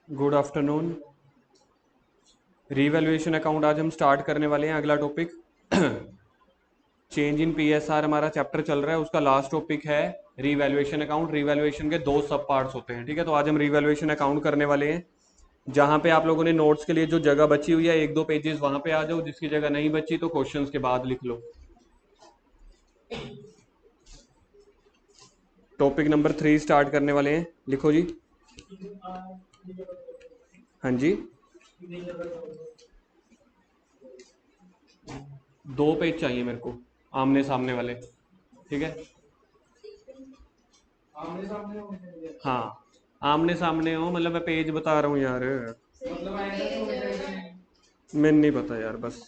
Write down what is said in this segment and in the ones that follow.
Good afternoon. Revaluation account आज हम start करने वाले हैं। अगला टॉपिक चेंज इन पीएसआर हमारा चैप्टर चल रहा है, उसका लास्ट टॉपिक है रीवैल्यूएशन अकाउंट। रीवैल्यूएशन के दो सब पार्ट्स होते हैं, ठीक है। तो आज हम रीवैल्यूएशन अकाउंट करने वाले हैं। जहां पे आप लोगों ने नोट्स के लिए जो जगह बची हुई है, एक दो पेजेस वहां पे आ जाओ। जिसकी जगह नहीं बची तो क्वेश्चंस के बाद लिख लो। टॉपिक नंबर 3 स्टार्ट करने वाले हैं, लिखो जी। हाँ जी, दो पेज चाहिए मेरे को, आमने सामने वाले, ठीक है। हाँ, आमने सामने हो, मतलब मैं पेज बता रहा हूँ यार। मैंने नहीं पता यार, बस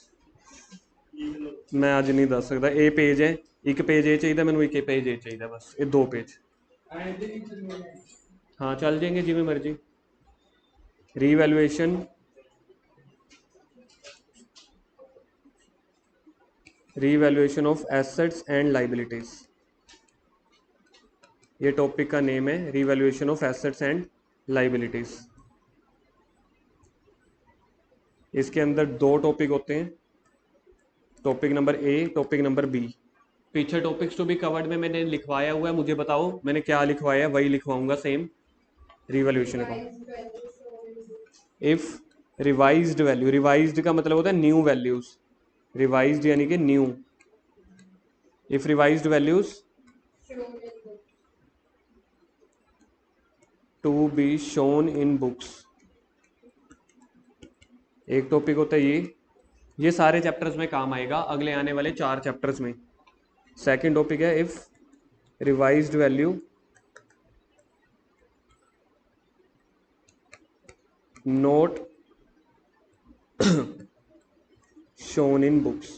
मैं आज नहीं दस सकता। ए पेज है, एक पेज ए चाहिए, मैंने एक पेज ए चाहिए, बस ये दो पेज। हाँ चल जाएंगे जिमें मर्जी। Revaluation, revaluation of assets and liabilities, ये टॉपिक का नेम है, revaluation of assets and liabilities. इसके अंदर दो टॉपिक होते हैं, topic number A, topic number B. पीछे टॉपिक्स टू बी कवर्ड में मैंने लिखवाया हुआ है, मुझे बताओ मैंने क्या लिखवाया है, वही लिखवाऊंगा same. Revolution account, if revised value, revised का मतलब होता है न्यू वैल्यूज, रिवाइज्ड यानी कि new. If revised values to be shown in books, एक टॉपिक होता है ये सारे चैप्टर्स में काम आएगा, अगले आने वाले 4 चैप्टर्स में। सेकंड टॉपिक है if revised value note shown in books,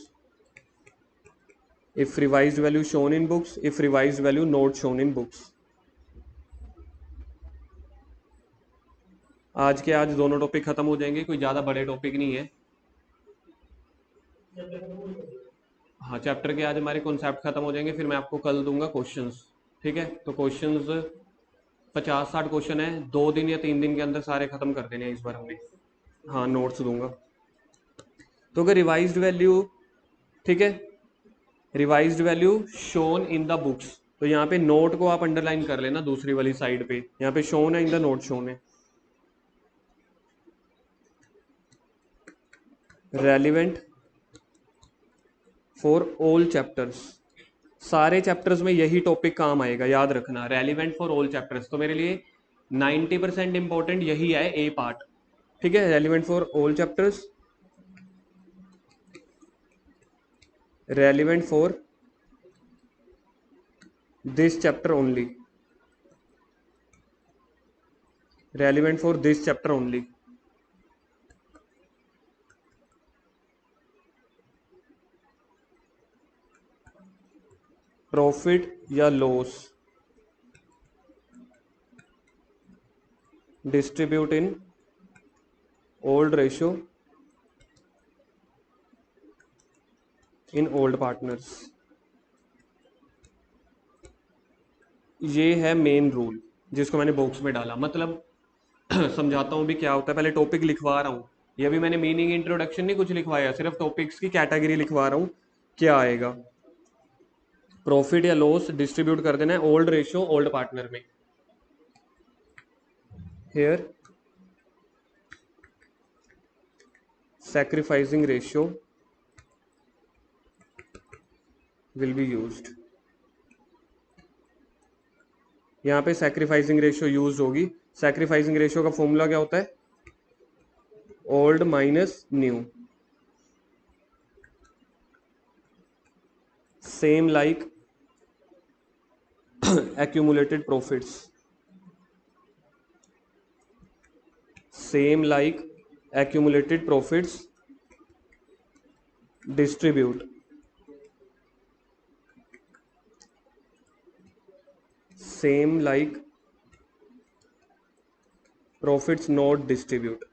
if revised value shown in books, if revised value not shown in books। आज के आज दोनों टॉपिक खत्म हो जाएंगे, कोई ज़्यादा बड़े टॉपिक नहीं है। हाँ, चैप्टर के आज हमारे कॉन्सेप्ट खत्म हो जाएंगे, फिर मैं आपको कल दूंगा क्वेश्चंस, ठीक है। तो क्वेश्चंस 50-60 क्वेश्चन है, 2 दिन या 3 दिन के अंदर सारे खत्म कर देने हैं इस बार हमने। हाँ, नोट्स दूंगा। तो अगर रिवाइज्ड वैल्यू, ठीक है, revised value shown in the books, तो यहाँ पे नोट को आप अंडरलाइन कर लेना, दूसरी वाली साइड पे यहाँ पे शोन है, इन द नोट शोन है। रेलिवेंट फॉर ऑल चैप्टर्स, सारे चैप्टर्स में यही टॉपिक काम आएगा, याद रखना। रेलिवेंट फॉर ऑल चैप्टर्स, तो मेरे लिए 90% इंपॉर्टेंट यही है, ए पार्ट, ठीक है। Relevant for all chapters, relevant for this chapter only, relevant for this chapter only. Profit या loss distribute in old ratio in old partners, ये है मेन रूल जिसको मैंने बॉक्स में डाला। मतलब समझाता हूँ भी क्या होता है, पहले टॉपिक लिखवा रहा हूँ। ये भी मैंने मीनिंग इंट्रोडक्शन नहीं कुछ लिखवाया, सिर्फ टॉपिक्स की कैटेगरी लिखवा रहा हूँ, क्या आएगा। प्रॉफिट या लॉस डिस्ट्रीब्यूट कर देना है ओल्ड रेशियो ओल्ड पार्टनर में। Here sacrificing ratio will be used, यहाँ पे सैक्रिफाइसिंग रेशियो यूज होगी। सैक्रिफाइसिंग रेशियो का फॉर्मूला क्या होता है, old minus new, same like accumulated profits, same like accumulated profits distribute, same like profits not distribute।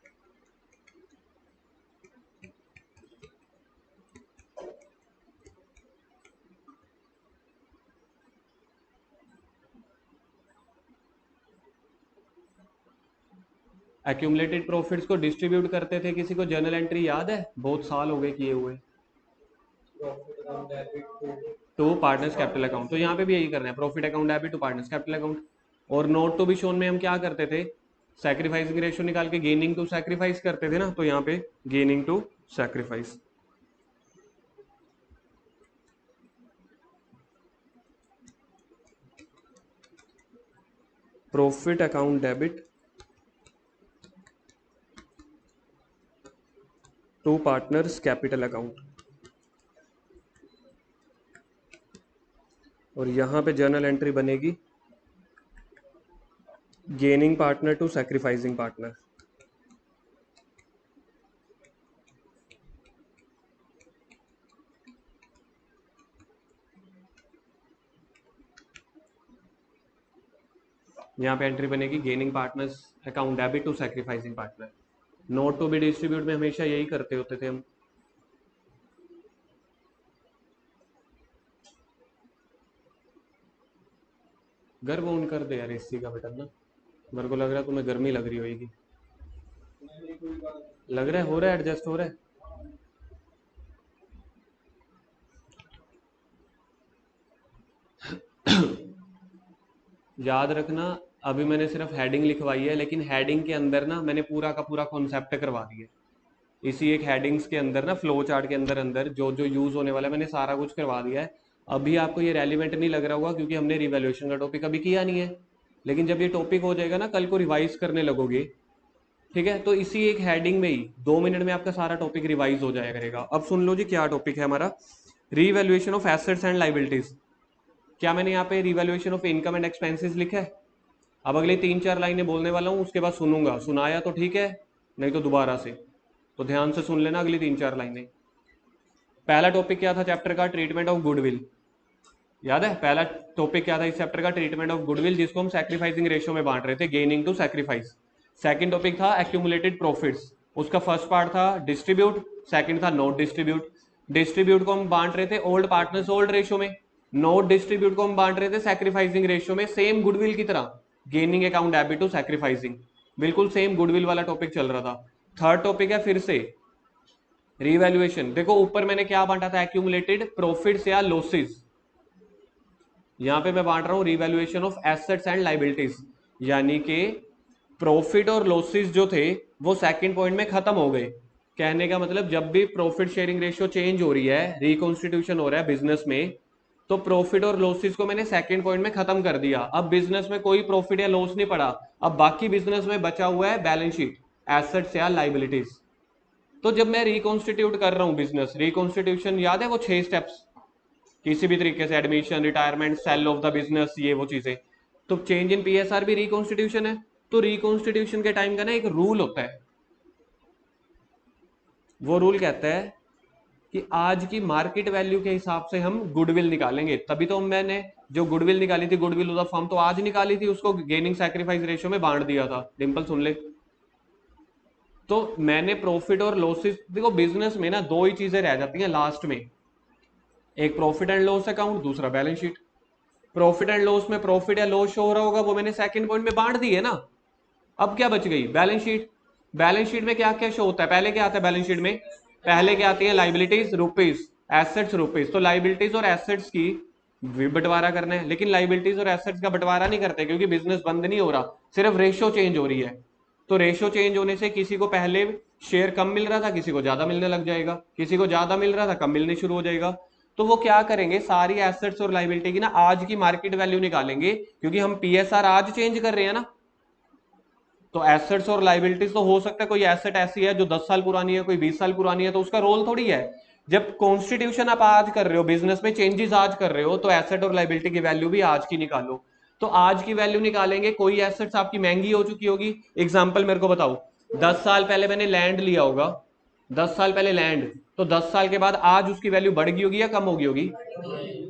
Accumulated profits को distribute करते थे, किसी को जर्नल एंट्री याद है? बहुत साल हो गए किए हुए। टू पार्टनर्स कैपिटल अकाउंट, तो यहाँ पे भी यही करना है, profit account debit to partners capital account. और नोट टू बी शोन में हम क्या करते थे? सैक्रिफाइसिंग रेशियो निकाल के गेनिंग टू सैक्रिफाइस करते थे ना, तो यहाँ पे gaining to sacrifice. Profit account debit to partners capital account, और यहां पे जर्नल एंट्री बनेगी gaining partner to sacrificing partner. यहाँ पे एंट्री बनेगी gaining partners account debit to sacrificing partner. Note to be distribute में हमेशा यही करते होते थे हम। गर्व ऑन कर दे यार एसी का बटन ना, मेरे को लग रहा है तुम्हें गर्मी लग रही होगी। लग रहा है हो रहा है एडजस्ट हो रहा है। याद रखना, अभी मैंने सिर्फ हेडिंग लिखवाई है, लेकिन हेडिंग के अंदर ना मैंने पूरा का पूरा कॉन्सेप्ट करवा दिया। इसी एक हेडिंग्स के अंदर ना, फ्लो चार्ट के अंदर अंदर जो जो यूज होने वाला है मैंने सारा कुछ करवा दिया है। अभी आपको ये रेलिवेंट नहीं लग रहा होगा क्योंकि हमने रिवैल्यूएशन का टॉपिक अभी किया नहीं है, लेकिन जब ये टॉपिक हो जाएगा ना, कल को रिवाइज करने लगोगे, ठीक है, तो इसी एक हेडिंग में ही 2 मिनट में आपका सारा टॉपिक रिवाइज हो जाया करेगा। अब सुन लो जी क्या टॉपिक है हमारा, revaluation of assets and liabilities. क्या मैंने यहाँ पे revaluation of income and expenses लिखा है? अब अगली 3-4 लाइनें बोलने वाला हूँ, उसके बाद सुनूंगा, सुनाया तो ठीक है, नहीं तो दोबारा से, तो ध्यान से सुन लेना अगली 3-4 लाइनें। पहला टॉपिक क्या था चैप्टर का? Treatment of goodwill. याद है पहला टॉपिक क्या था इस चैप्टर का? ट्रीटमेंट ऑफ गुडविल, जिसको हम सैक्रिफाइसिंग रेशियो में बांट रहे थे, gaining to sacrifice. Second topic था एक्यूमुलेटेड प्रॉफिट्स, उसका फर्स्ट पार्ट था डिस्ट्रीब्यूट, सेकंड था नोट डिस्ट्रीब्यूट। डिस्ट्रीब्यूट को हम बांट रहे थे ओल्ड पार्टनर्स ओल्ड रेशियो में, नोट डिस्ट्रीब्यूट को हम बांट रहे थे सैक्रिफाइसिंग रेशियो में, सेम गुडविल की तरह, gaining account debit to sacrificing, बिल्कुल सेम गुडविल वाला टॉपिक चल रहा था। थर्ड टॉपिक है फिर से रीवैल्यूएशन। देखो ऊपर मैंने क्या बांटा था? एक्यूमुलेटेड प्रॉफिट्स या लॉसेस, यहां पे मैं बांट रहा हूं revaluation of assets and liabilities, यानी कि प्रॉफिट और लॉसेस जो थे वो सेकंड पॉइंट में खत्म हो गए। कहने का मतलब जब भी प्रॉफिट शेयरिंग रेशियो चेंज हो रही है, रिकॉन्स्टिट्यूशन हो रहा है बिजनेस में, तो प्रॉफिट और लॉसेस को मैंने सेकंड पॉइंट में खत्म कर दिया। अब बिजनेस में कोई प्रॉफिट या लॉस नहीं पड़ा, अब बाकी बिजनेस में बचा हुआ है बैलेंस शीट, एसेट्स या लाइबिलिटीज। तो जब मैं रिकॉन्स्टिट्यूट कर रहा हूं बिजनेस, रिकॉन्स्टिट्यूशन याद है वो 6 स्टेप्स, किसी भी तरीके से admission, retirement, sale of the business, ये वो चीजें, तो चेंज इन पीएसआर भी रिकॉन्स्टिट्यूशन है। तो रिकॉन्स्टिट्यूशन के टाइम का ना एक रूल होता है, वो रूल कहता है कि आज की मार्केट वैल्यू के हिसाब से हम गुडविल निकालेंगे। तभी तो मैंने जो गुडविल निकाली थी, गुडविल ऑफ द फर्म, तो आज निकाली थी, उसको गेनिंग सैक्रिफाइस रेशियो में बांट दिया था। डिंपल सुन ले, तो मैंने प्रॉफिट और लॉसेस, देखो बिजनेस में ना दो ही चीजें रह जाती हैं लास्ट में, एक प्रॉफिट एंड लॉस अकाउंट, दूसरा balance sheet. Profit and loss में प्रॉफिट या लॉस शो हो रहा होगा, वो मैंने सेकंड पॉइंट में बांट दी है ना। अब क्या बच गई? Balance sheet. बैलेंस शीट में क्या क्या शो होता है? पहले क्या आता है बैलेंस शीट में? पहले क्या आती है? Liabilities rupees, assets rupees. तो लाइबिलिटीज और एसेट्स की बंटवारा करना है, लेकिन लाइबिलिटीज और एसेट्स का बंटवारा नहीं करते क्योंकि बिजनेस बंद नहीं हो रहा, सिर्फ रेशियो चेंज हो रही है। तो रेशियो चेंज होने से किसी को पहले शेयर कम मिल रहा था, किसी को ज्यादा मिलने लग जाएगा, किसी को ज्यादा मिल रहा था कम मिलने शुरू हो जाएगा। तो वो क्या करेंगे, सारी एसेट्स और लाइबिलिटी की ना आज की मार्केट वैल्यू निकालेंगे, क्योंकि हम पीएसआर आज चेंज कर रहे हैं ना। तो एसेट्स और लाइबिलिटीज, तो हो सकता है कोई एसेट ऐसी है जो 10 साल पुरानी है, कोई 20 साल पुरानी है, तो उसका रोल थोड़ी है। जब कॉन्स्टिट्यूशन आप आज कर रहे हो, बिजनेस में चेंजेस आज कर रहे हो, तो एसेट और लाइबिलिटी की वैल्यू भी आज की निकालो। तो आज की वैल्यू निकालेंगे, कोई एसेट्स आपकी महंगी हो चुकी होगी। एग्जाम्पल मेरे को बताओ, 10 साल पहले मैंने लैंड लिया होगा, 10 साल पहले लैंड, तो 10 साल के बाद आज उसकी वैल्यू बढ़ गई होगी या कम हो गई होगी?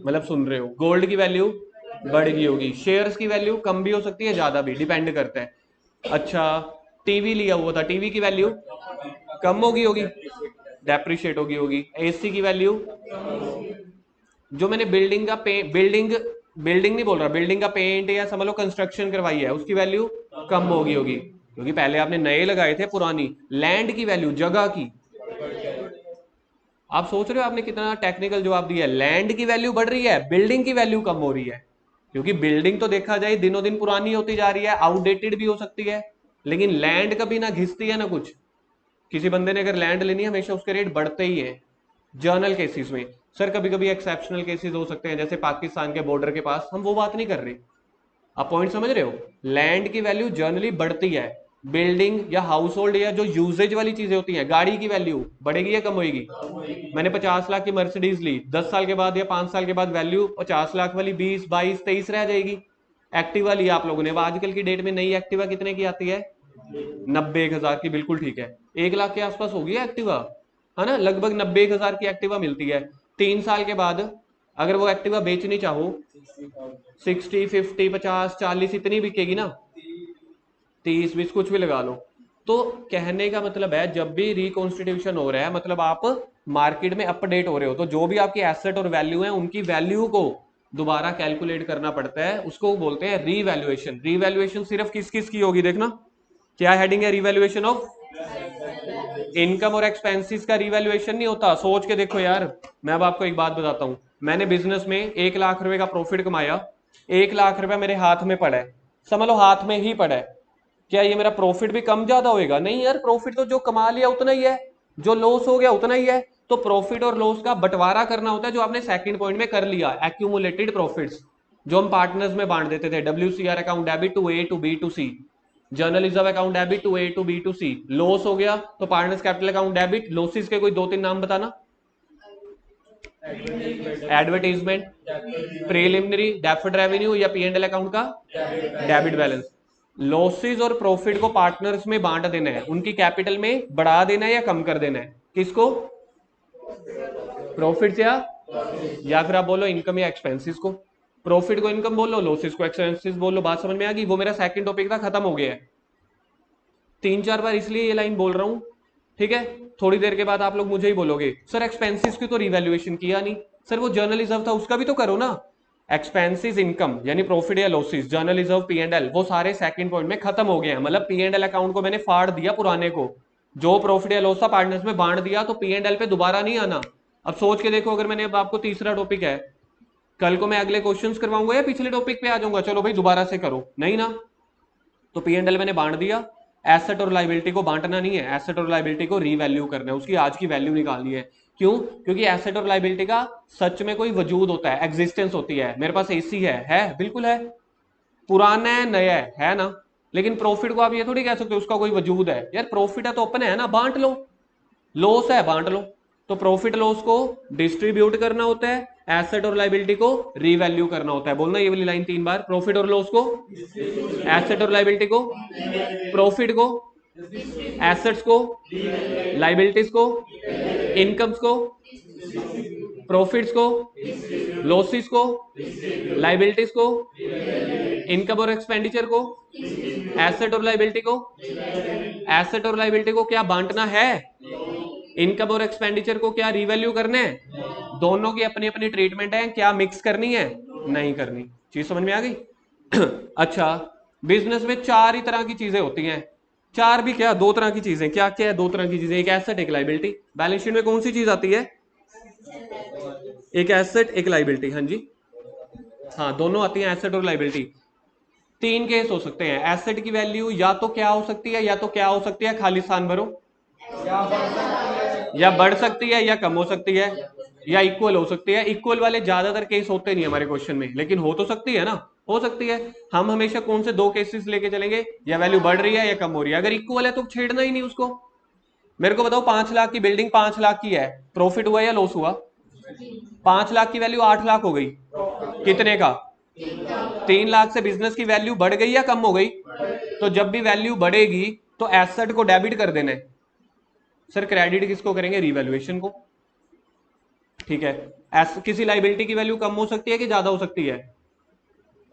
मतलब सुन रहे हो, गोल्ड की वैल्यू बढ़ गई होगी, शेयर्स की वैल्यू कम भी हो सकती है, ज्यादा भी, डिपेंड करता है। अच्छा, टीवी लिया हुआ था, टीवी की वैल्यू कम होगी होगी, डेप्रिशिएट होगी होगी। एसी की वैल्यू, जो मैंने बिल्डिंग का बिल्डिंग बिल्डिंग नहीं बोल रहा, बिल्डिंग का पेंट या समझ लो कंस्ट्रक्शन करवाई है, उसकी वैल्यू कम होगी होगी। क्योंकि पहले आपने नए लगाए थे पुरानी। लैंड की वैल्यू, जगह की। आप सोच रहे हो आपने कितना टेक्निकल जवाब दिया है। लैंड की वैल्यू बढ़ रही है, बिल्डिंग की वैल्यू कम हो रही है। क्योंकि बिल्डिंग तो देखा जाए दिनों दिन पुरानी होती जा रही है, आउटडेटेड भी हो सकती है, लेकिन लैंड कभी ना घिसती है ना कुछ। किसी बंदे ने अगर लैंड लेनी है, हमेशा उसके रेट बढ़ते ही है। जर्नल केसेस में सर कभी कभी एक्सेप्शनल केसेस हो सकते हैं, जैसे पाकिस्तान के बॉर्डर के पास, हम वो बात नहीं कर रहे। आप पॉइंट समझ रहे हो। लैंड की वैल्यू जनरली बढ़ती है। बिल्डिंग या हाउस होल्ड या जो यूजेज वाली चीजें होती हैं, गाड़ी की वैल्यू बढ़ेगी या कम होगी। मैंने 50 लाख की मर्सिडीज ली, 10 साल के बाद या 5 साल के बाद वैल्यू 50 लाख वाली 20, 22, 23 रह जाएगी। एक्टिवा ली आप लोगों ने, आजकल की डेट में नई एक्टिवा कितने की आती है? 90,000 की, बिल्कुल ठीक है। 1 लाख के आसपास होगी एक्टिवा, है ना। लगभग 90,000 की एक्टिवा मिलती है। 3 साल के बाद अगर वो एक्टिवा बेचनी चाहो, 60, 50, 50, 40 इतनी बिकेगी ना, 30, 20 कुछ भी लगा लो। तो कहने का मतलब है, जब भी रिकॉन्स्टिट्यूशन हो रहा है, मतलब आप मार्केट में अपडेट हो रहे हो, तो जो भी आपकी एसेट और वैल्यू है, उनकी वैल्यू को दोबारा कैलकुलेट करना पड़ता है। उसको बोलते हैं रीवैल्यूएशन। रीवैल्यूएशन सिर्फ किस किस की होगी, देखना क्या हेडिंग है, रीवैल्यूएशन ऑफ इनकम और एक्सपेंसेस का रीवैल्यूएशन नहीं होता। सोच के देखो यार, मैं अब आपको एक बात बताता हूं। मैंने बिजनेस में 1 लाख रुपए का प्रॉफिट कमाया, 1 लाख रुपए मेरे हाथ में पड़ा है, समझ लो हाथ में ही पड़ा है। क्या ये मेरा प्रॉफिट भी कम ज्यादा होएगा? नहीं यार, प्रॉफिट तो जो कमा लिया उतना ही है, जो लॉस हो गया उतना ही है। तो प्रॉफिट और लॉस का बंटवारा करना होता है, जो आपने सेकंड पॉइंट में कर लिया, एक्यूमुलेटेड प्रॉफिट्स, जो हम पार्टनर्स में बांट देते थे। WCR account debit to A to B to C, general reserve account debit to A to B to C. Loss हो गया तो partners capital account debit. Losses के कोई 2-3 नाम बताना। एडवर्टीजमेंट, प्रीलिमिनरी, डेफर्ड रेवेन्यू या P&L अकाउंट का debit balance. Losses और प्रॉफिट को पार्टनर्स में बांट देना है, उनकी कैपिटल में बढ़ा देना है या कम कर देना है। किसको? प्रॉफिट या फिर आप बोलो इनकम या एक्सपेंसेस को। प्रॉफिट को इनकम बोलो, लॉसेस को एक्सपेंसेस बोलो। बात समझ में आ गई। वो मेरा सेकंड टॉपिक था, खत्म हो गया है। 3-4 बार इसलिए ये लाइन बोल रहा हूं, ठीक है। थोड़ी देर के बाद आप लोग मुझे ही बोलोगे, सर एक्सपेंसेस की तो रिवैल्यूएशन किया नहीं। सर वो जर्नल रिजर्व था, उसका भी तो करो ना। एक्सपेंसेस इनकम यानी प्रॉफिट या लॉसेस, जर्नल रिजर्व, P&L, वो सारे सेकंड पॉइंट में खत्म हो गए हैं। मतलब P&L अकाउंट को मैंने फाड़ दिया पुराने को, जो प्रॉफिट या लॉस था पार्टनर्स में बांट दिया, तो P&L पे दोबारा नहीं आना। अब सोच के देखो, अगर मैंने अब आपको तीसरा टॉपिक है, कल को मैं अगले क्वेश्चंस करवाऊंगा या पिछले टॉपिक पे आ जाऊंगा, चलो भाई दोबारा से करो, नहीं ना। तो P&L मैंने बांट दिया। एसेट और लाइबिलिटी को बांटना नहीं है, एसेट और लाइबिलिटी को रीवैल्यू करना है, उसकी आज की वैल्यू निकालनी है। क्यों? क्योंकि एसेट और लाइबिलिटी का सच में कोई वजूद होता है, एग्जिस्टेंस होती है। मेरे पास एसी है बिल्कुल है, पुराना है नया है ना। लेकिन प्रॉफिट को आप ये थोड़ी कह सकते हो उसका कोई वजूद है। यार प्रॉफिट है तो अपने है ना, बांट लो। लॉस है, बांट लो। तो प्रॉफिट लॉस को डिस्ट्रीब्यूट करना होता है, एसेट और लाइबिलिटी को रीवैल्यू करना होता है। बोलना ये वाली लाइन 3 बार। प्रॉफिट और लॉस को, एसेट और लाइबिलिटी को, प्रॉफिट को, एसेट्स को, लाइबिलिटीज को, इनकम्स को, प्रॉफिट्स को, लॉसेस को, लाइबिलिटीज को, इनकम और एक्सपेंडिचर को, एसेट और लाइबिलिटी को। एसेट और लाइबिलिटी को क्या बांटना है? इनकम और एक्सपेंडिचर को क्या रिवैल्यू करना है? दोनों की अपनी अपनी ट्रीटमेंट है, क्या मिक्स करनी है? नहीं करनी। चीज समझ में आ गई? अच्छा, बिजनेस में 4 ही तरह की चीजें होती हैं। 4 भी क्या, 2 तरह की चीजें। क्या क्या है? 2 तरह की चीजें, एक एसेट एक लाइबिलिटी। बैलेंस शीट में कौन सी चीज आती है? एक एसेट एक लाइबिलिटी। हाँ जी, हाँ दोनों आती है, एसेट और लाइबिलिटी। 3 केस हो सकते हैं। एसेट की वैल्यू या तो क्या हो सकती है, या तो क्या हो सकती है, खाली स्थान भरो, या बढ़ सकती है या कम हो सकती है, या इक्वल हो सकती है। इक्वल वाले ज्यादातर केस होते नहीं हमारे क्वेश्चन में, लेकिन हो तो सकती है ना, हो सकती है। हम हमेशा कौन से 2 केसेस लेके चलेंगे, या वैल्यू बढ़ रही है या कम हो रही है। अगर इक्वल है तो छेड़ना ही नहीं उसको। मेरे को बताओ, 5 लाख की बिल्डिंग 5 लाख की है, प्रॉफिट हुआ या लॉस हुआ? 5 लाख की वैल्यू 8 लाख हो गई, कितने का? 3 लाख से बिजनेस की वैल्यू बढ़ गई या कम हो गई? तो जब भी वैल्यू बढ़ेगी तो एसेट को डेबिट कर देना है। सर क्रेडिट किसको करेंगे? रिवैल्यूएशन को, ठीक है। किसी लाइबिलिटी की वैल्यू कम हो सकती है कि ज्यादा हो सकती है?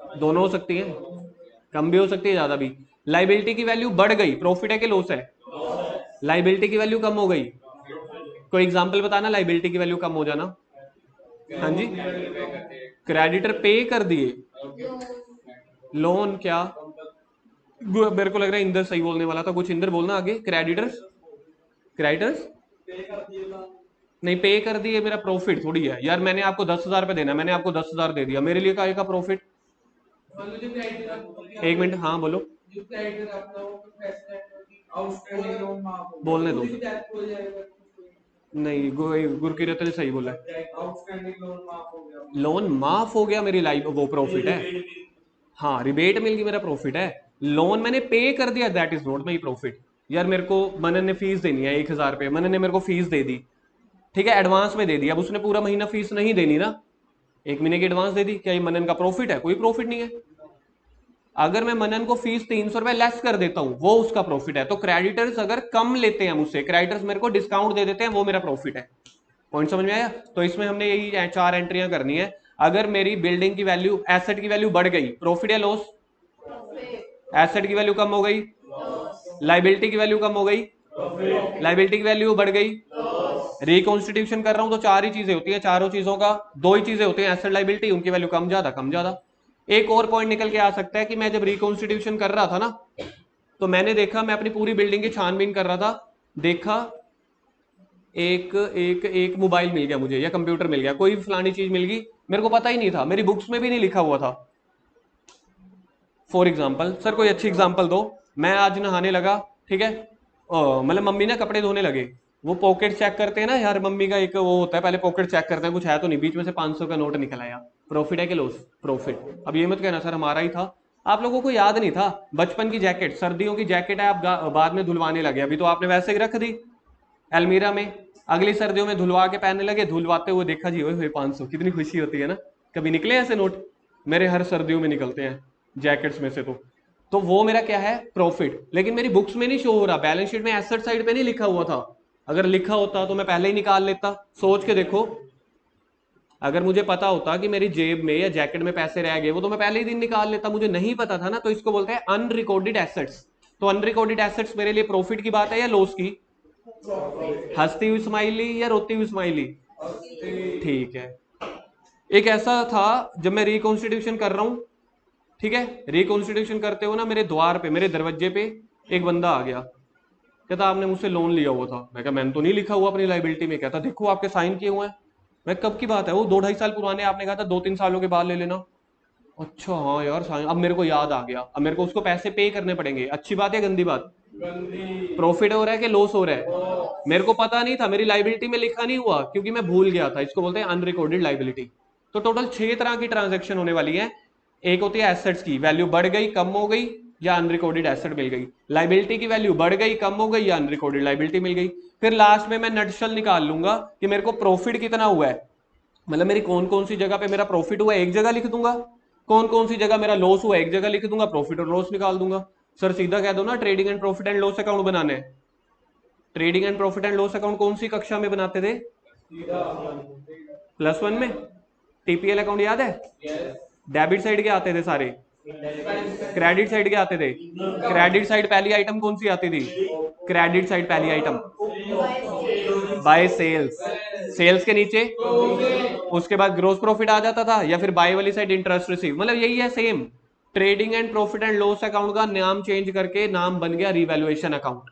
दोनों हो सकती है, कम भी हो सकती है ज्यादा भी। लाइबिलिटी की वैल्यू बढ़ गई, प्रॉफिट है कि लॉस है? लाइबिलिटी की वैल्यू कम हो गई, कोई एग्जांपल बताना लाइबिलिटी की वैल्यू कम हो जाना। हाँ जी, क्रेडिटर पे कर दिए, लोन क्या? मेरे को लग रहा है इंदर सही बोलने वाला था, कुछ इंदर बोलना आगे। क्रेडिटर्स, क्रेडिटर्स नहीं पे कर दिए, मेरा प्रॉफिट थोड़ी है यार, मैंने आपको 10,000 रुपये देना, मैंने आपको 10,000 दे दिया, मेरे लिए का आएगा प्रॉफिट? एक मिनट, हाँ बोलो। बोलने दो। नहीं, गुरकीरत ने सही बोला है। लोन माफ हो गया मेरी लाइफ, वो प्रॉफिट है। हाँ, रिबेट मिल गई, मेरा प्रॉफिट है। लोन मैंने पे कर दिया, that is not my profit. यार मेरे को मनन ने फीस देनी है 1,000 रुपये, मनन ने मेरे को फीस दे दी, ठीक है, एडवांस में दे दी। अब उसने पूरा महीना फीस नहीं देनी ना, 1 महीने की एडवांस दे दी, क्या ये मनन का प्रॉफिट है? कोई प्रॉफिट नहीं है। अगर मैं मनन को फीस 300 रुपए लेस कर देता हूं, वो उसका प्रॉफिट है। तो क्रेडिटर्स अगर कम लेते हैं मुझसे, क्रेडिटर्स मेरे को डिस्काउंट दे देते हैं, वो मेरा प्रॉफिट है। पॉइंट समझ में आया? तो इसमें हमने यही 4 एंट्रियां करनी है। अगर मेरी बिल्डिंग की वैल्यू, एसेट की वैल्यू बढ़ गई, प्रॉफिट या लॉस? एसेट की वैल्यू कम हो गई, लाइबिलिटी की वैल्यू कम हो गई, लाइबिलिटी की वैल्यू बढ़ गई, रिकॉन्स्टिट्यूशन कर रहा हूं तो 4 ही चीजें होती है, चारों चीजों का 2 ही चीजें होती हैं, एसेट लाइबिलिटी, उनकी वैल्यू कम ज्यादा कम ज्यादा। एक और पॉइंट निकल के आ सकता है कि मैं जब रिकॉन्स्टिट्यूशन कर रहा था ना, तो मैंने देखा, मैं अपनी पूरी बिल्डिंग की छानबीन कर रहा था, देखा एक एक एक मोबाइल मिल गया मुझे, या कंप्यूटर मिल गया, कोई भी फलानी चीज मिल गई, मेरे को पता ही नहीं था, मेरी बुक्स में भी नहीं लिखा हुआ था। फॉर एग्जाम्पल, सर कोई अच्छी एग्जाम्पल दो। मैं आज नहाने लगा, ठीक है, मतलब मम्मी ना कपड़े धोने लगे, वो पॉकेट चेक करते हैं ना यार, मम्मी का एक वो होता है, पहले पॉकेट चेक करते हैं कुछ है तो नहीं, बीच में से 500 का नोट निकल आया, प्रॉफिट है कि लॉस? प्रॉफिट। अब ये मत कहना सर हमारा ही था, आप लोगों को याद नहीं था? बचपन की जैकेट, सर्दियों की जैकेट है, आप बाद में धुलवाने लगे, अभी तो आपने वैसे ही रख दी अलमीरा में, अगली सर्दियों में धुलवा के पहनने लगे, धुलवाते हुए देखा जी, ओए 500, कितनी खुशी होती है ना। कभी निकले ऐसे नोट? मेरे हर सर्दियों में निकलते हैं जैकेट्स में से। तो वो मेरा क्या है? प्रॉफिट। लेकिन मेरी बुक्स में नहीं शो हो रहा, बैलेंस शीट में एसेट साइड पे नहीं लिखा हुआ था। अगर लिखा होता तो मैं पहले ही निकाल लेता। सोच के देखो, अगर मुझे पता होता कि मेरी जेब में या जैकेट में पैसे रह गए, वो तो मैं पहले ही दिन निकाल लेता, मुझे नहीं पता था ना, तो इसको बोलते हैं अनरिकॉर्डेड एसेट्स। तो अनरिकॉर्डेड एसेट्स मेरे लिए प्रॉफिट की बात है या लॉस की? हंसती हुई स्माइली या रोती हुई स्माइली? ठीक है। एक ऐसा था, जब मैं रिकॉन्स्टिट्यूशन कर रहा हूं, ठीक है, रिकॉन्स्टिट्यूशन करते हो ना, मेरे द्वार पे, मेरे दरवाजे पे एक बंदा आ गया, कहता आपने मुझसे लोन लिया हुआ था। मैं कहा मैंने तो नहीं लिखा हुआ अपनी लाइबिलिटी में। कहता देखो आपके साइन किए हुए हैं। मैं कब की बात है? वो 2-2.5 साल पुराने, आपने कहा था 2-3 सालों के बाद ले लेना। अच्छा हाँ यार साइन, अब मेरे को याद आ गया, अब मेरे को उसको पैसे पे करने पड़ेंगे। अच्छी बात है गंदी बात? प्रॉफिट हो रहा है कि लॉस हो रहा है? मेरे को पता नहीं था, मेरी लाइबिलिटी में लिखा नहीं हुआ, क्योंकि मैं भूल गया था। इसको बोलते हैं अनरिकॉर्डेड लाइबिलिटी। तो टोटल 6 तरह की ट्रांजेक्शन होने वाली है। एक होती है एसेट्स की वैल्यू बढ़ गई, कम हो गई, या अनरिकॉर्डेड एसेट मिल गई। लाइबिलिटी की वैल्यू बढ़ गई, कम हो गई, या अनरिकॉर्डेड लाइबिलिटी मिल गई। फिर लास्ट में मैं नटशल निकाल लूंगा कि मेरे को प्रॉफिट कितना हुआ है, मतलब मेरी कौन कौन सी जगह पे मेरा प्रॉफिट हुआ है एक जगह लिख दूंगा, कौन कौन सी जगह मेरा लॉस हुआ एक जगह लिख दूंगा, प्रॉफिट और लॉस निकाल दूंगा। सर सीधा कह दो ना, trading and profit and loss account बनाने हैं। Trading and profit and loss account कौन सी कक्षा में बनाते थे? +1 में। टीपीएल अकाउंट याद है? डेबिट साइड के आते थे सारे, क्रेडिट साइड के आते थे। क्रेडिट साइड पहली आइटम कौन सी आती थी? क्रेडिट साइड पहली आइटम बाय सेल्स, सेल्स के नीचे उसके बाद ग्रोस प्रॉफिट आ जाता था, या फिर बाय वाली साइड इंटरेस्ट रिसीव, मतलब यही है same. Trading and profit and loss account का नाम चेंज करके नाम बन गया रिवैल्यूएशन अकाउंट।